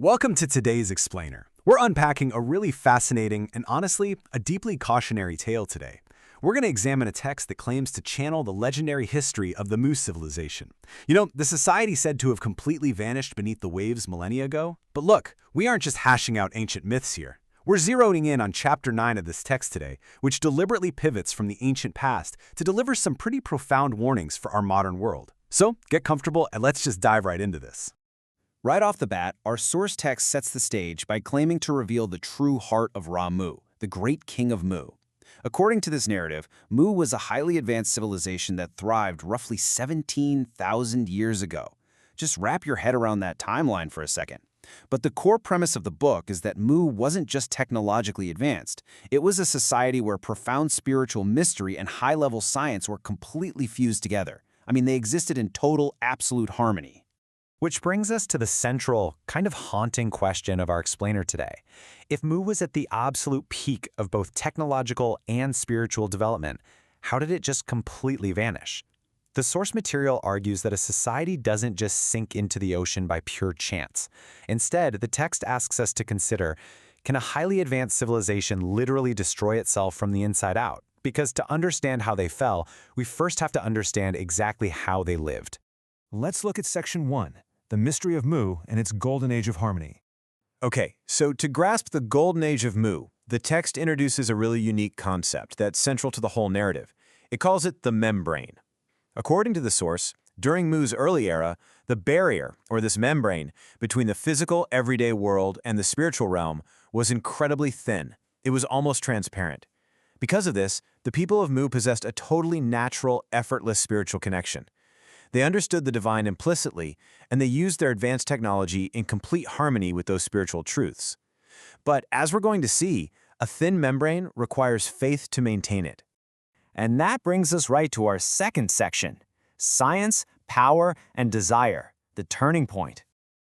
Welcome to today's Explainer. We're unpacking a really fascinating and honestly, a deeply cautionary tale today. We're going to examine a text that claims to channel the legendary history of the Mu civilization. The society said to have completely vanished beneath the waves millennia ago. But look, we aren't just hashing out ancient myths here. We're zeroing in on Chapter 9 of this text today, which deliberately pivots from the ancient past to deliver some pretty profound warnings for our modern world. So, get comfortable and let's just dive right into this. Right off the bat, our source text sets the stage by claiming to reveal the true heart of Mu, the great king of Mu. According to this narrative, Mu was a highly advanced civilization that thrived roughly 17,000 years ago. Just wrap your head around that timeline for a second. But the core premise of the book is that Mu wasn't just technologically advanced. It was a society where profound spiritual mystery and high-level science were completely fused together. They existed in total, absolute harmony. Which brings us to the central, kind of haunting question of our explainer today. If Mu was at the absolute peak of both technological and spiritual development, how did it just completely vanish? The source material argues that a society doesn't just sink into the ocean by pure chance. Instead, the text asks us to consider, can a highly advanced civilization literally destroy itself from the inside out? Because to understand how they fell, we first have to understand exactly how they lived. Let's look at Section 1. The mystery of Mu and its golden age of harmony. Okay, so to grasp the golden age of Mu, the text introduces a really unique concept that's central to the whole narrative. It calls it the membrane. According to the source, during Mu's early era, the barrier, or this membrane, between the physical, everyday world and the spiritual realm was incredibly thin. It was almost transparent. Because of this, the people of Mu possessed a totally natural, effortless spiritual connection. They understood the divine implicitly, and they used their advanced technology in complete harmony with those spiritual truths. But as we're going to see, a thin membrane requires faith to maintain it. And that brings us right to our second section, science, power, and desire, the turning point.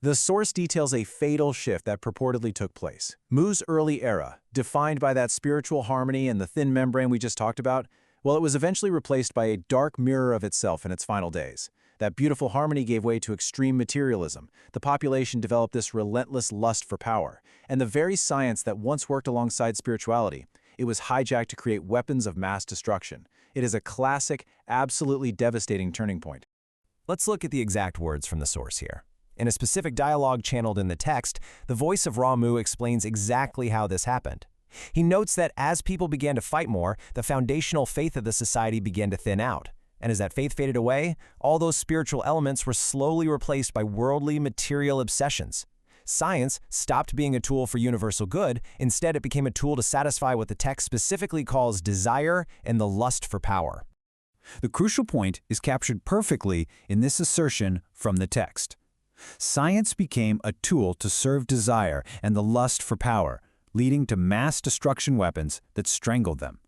The source details a fatal shift that purportedly took place. Mu's early era, defined by that spiritual harmony and the thin membrane we just talked about, it was eventually replaced by a dark mirror of itself in its final days. That beautiful harmony gave way to extreme materialism. The population developed this relentless lust for power. And the very science that once worked alongside spirituality, it was hijacked to create weapons of mass destruction. It is a classic, absolutely devastating turning point. Let's look at the exact words from the source here. In a specific dialogue channeled in the text, the voice of Mu explains exactly how this happened. He notes that as people began to fight more, the foundational faith of the society began to thin out. And as that faith faded away, all those spiritual elements were slowly replaced by worldly, material obsessions. Science stopped being a tool for universal good. Instead, it became a tool to satisfy what the text specifically calls desire and the lust for power. The crucial point is captured perfectly in this assertion from the text. Science became a tool to serve desire and the lust for power, leading to mass destruction weapons that strangled them.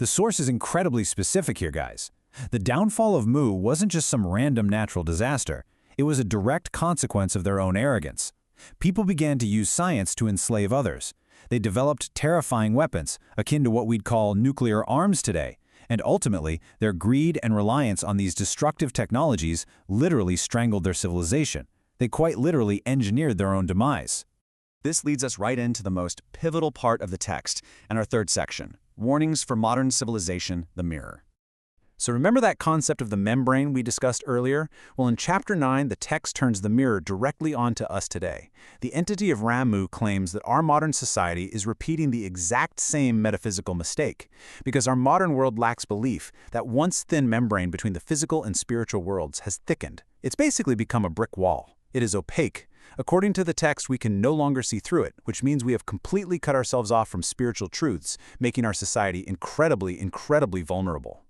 The source is incredibly specific here, guys. The downfall of Mu wasn't just some random natural disaster. It was a direct consequence of their own arrogance. People began to use science to enslave others. They developed terrifying weapons, akin to what we'd call nuclear arms today. And ultimately, their greed and reliance on these destructive technologies literally strangled their civilization. They quite literally engineered their own demise. This leads us right into the most pivotal part of the text and our third section, warnings for modern civilization, the mirror. So remember that concept of the membrane we discussed earlier? Well, in Chapter 9, the text turns the mirror directly onto us today. The entity of Mu claims that our modern society is repeating the exact same metaphysical mistake, because our modern world lacks belief that once thin membrane between the physical and spiritual worlds has thickened. It's basically become a brick wall. It is opaque. According to the text, we can no longer see through it, which means we have completely cut ourselves off from spiritual truths, making our society incredibly, incredibly vulnerable.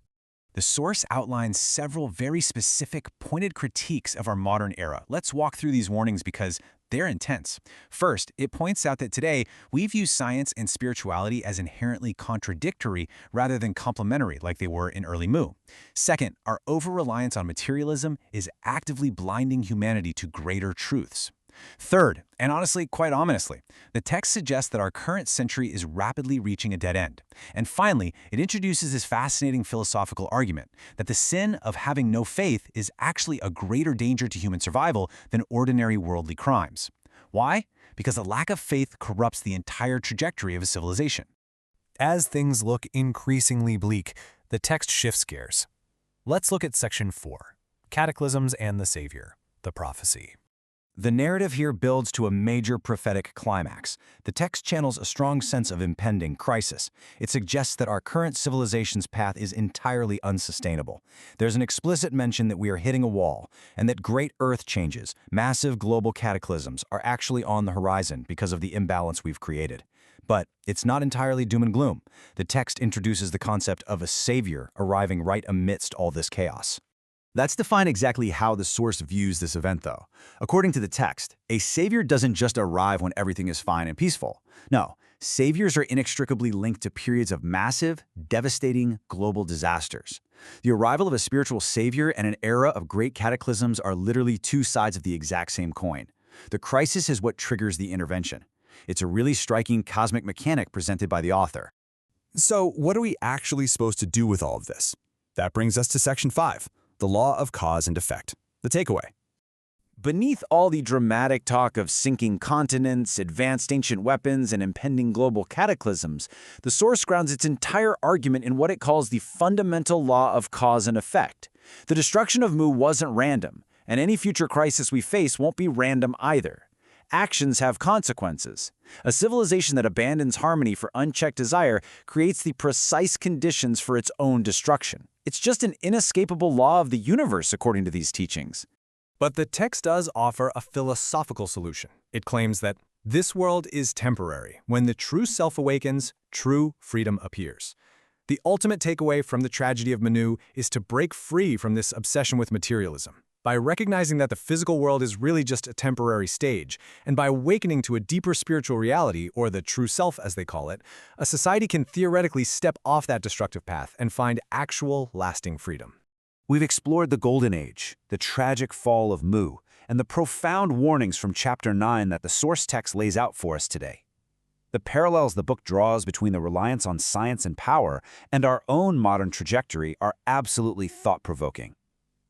The source outlines several very specific, pointed critiques of our modern era. Let's walk through these warnings because they're intense. First, it points out that today, we view science and spirituality as inherently contradictory rather than complementary like they were in early Mu. Second, our over-reliance on materialism is actively blinding humanity to greater truths. Third, and honestly, quite ominously, the text suggests that our current century is rapidly reaching a dead end. And finally, it introduces this fascinating philosophical argument that the sin of having no faith is actually a greater danger to human survival than ordinary worldly crimes. Why? because a lack of faith corrupts the entire trajectory of a civilization. As things look increasingly bleak, the text shifts gears. Let's look at Section 4, Cataclysms and the Savior, the Prophecy. The narrative here builds to a major prophetic climax. The text channels a strong sense of impending crisis. It suggests that our current civilization's path is entirely unsustainable. There's an explicit mention that we are hitting a wall, and that great Earth changes, massive global cataclysms, are actually on the horizon because of the imbalance we've created. But it's not entirely doom and gloom. The text introduces the concept of a savior arriving right amidst all this chaos. Let's define exactly how the source views this event, though. According to the text, a savior doesn't just arrive when everything is fine and peaceful. No, saviors are inextricably linked to periods of massive, devastating global disasters. The arrival of a spiritual savior and an era of great cataclysms are literally two sides of the exact same coin. The crisis is what triggers the intervention. It's a really striking cosmic mechanic presented by the author. So, what are we actually supposed to do with all of this? That brings us to Section 5. The law of cause and effect. The takeaway. Beneath all the dramatic talk of sinking continents, advanced ancient weapons, and impending global cataclysms, the source grounds its entire argument in what it calls the fundamental law of cause and effect. The destruction of Mu wasn't random, and any future crisis we face won't be random either. Actions have consequences. A civilization that abandons harmony for unchecked desire creates the precise conditions for its own destruction. It's just an inescapable law of the universe, according to these teachings. But the text does offer a philosophical solution. It claims that this world is temporary. When the true self awakens, true freedom appears. The ultimate takeaway from the tragedy of Manu is to break free from this obsession with materialism. By recognizing that the physical world is really just a temporary stage, and by awakening to a deeper spiritual reality, or the true self as they call it, a society can theoretically step off that destructive path and find actual, lasting freedom. We've explored the Golden Age, the tragic fall of Mu, and the profound warnings from Chapter 9 that the source text lays out for us today. The parallels the book draws between the reliance on science and power and our own modern trajectory are absolutely thought-provoking.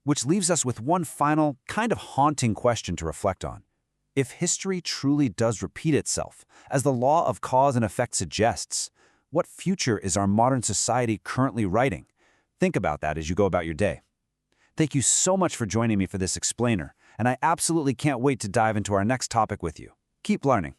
Which leaves us with one final, kind of haunting question to reflect on. If history truly does repeat itself, as the law of cause and effect suggests, what future is our modern society currently writing? Think about that as you go about your day. Thank you so much for joining me for this explainer, and I absolutely can't wait to dive into our next topic with you. Keep learning.